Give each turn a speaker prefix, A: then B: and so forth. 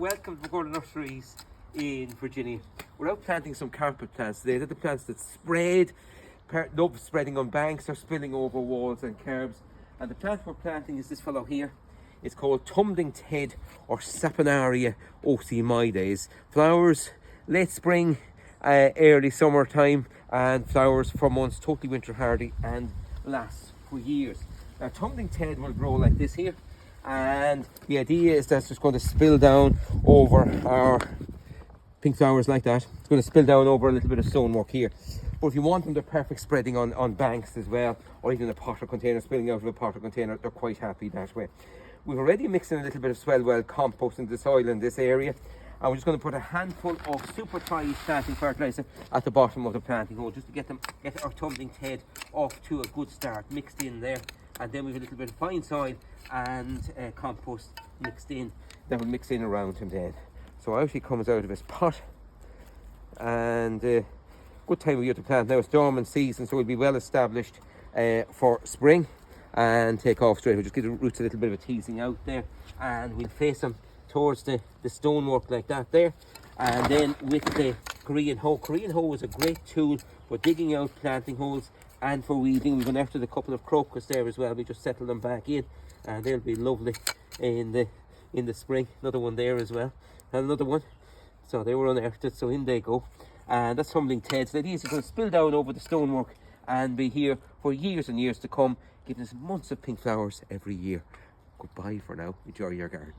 A: Welcome to Pergola Nurseries in Virginia. We're out planting some carpet plants today. They're the plants that spread, love spreading on banks or spilling over walls and curbs. And the plant we're planting is this fellow here. It's called Tumbling Ted or Saponaria ocimioides. Flowers late spring, early summertime, and flowers for months, totally winter hardy and lasts for years. Now Tumbling Ted will grow like this here, and the idea is that it's just going to spill down over our pink flowers like that. It's going to spill down over a little bit of stonework here. But if you want them, they're perfect spreading on banks as well, or even a pot or container, spilling out of a pot or container. They're quite happy that way. We've already mixed in a little bit of Swellwell compost in the soil in this area, and we're just going to put a handful of super dry planting fertilizer at the bottom of the planting hole, just to get our Tumbling Ted off to a good start, mixed in there. And then we've a little bit of fine soil and compost mixed in, that will mix in around him then. So out he comes out of his pot, and good time of year to plant. Now it's dormant season, so we'll be well established for spring and take off straight. We'll just give the roots a little bit of a teasing out there, and we'll face them towards the stonework like that there. And then with the Korean hoe is a great tool for digging out planting holes and for weeding. We've gone after the couple of crocus there as well. We just settle them back in, and they'll be lovely in the spring. Another one there as well, and another one. So they were unearthed, so in they go. And that's Tumbling Ted. So these are going to spill down over the stonework and be here for years and years to come, giving us months of pink flowers every year. Goodbye for now. Enjoy your garden.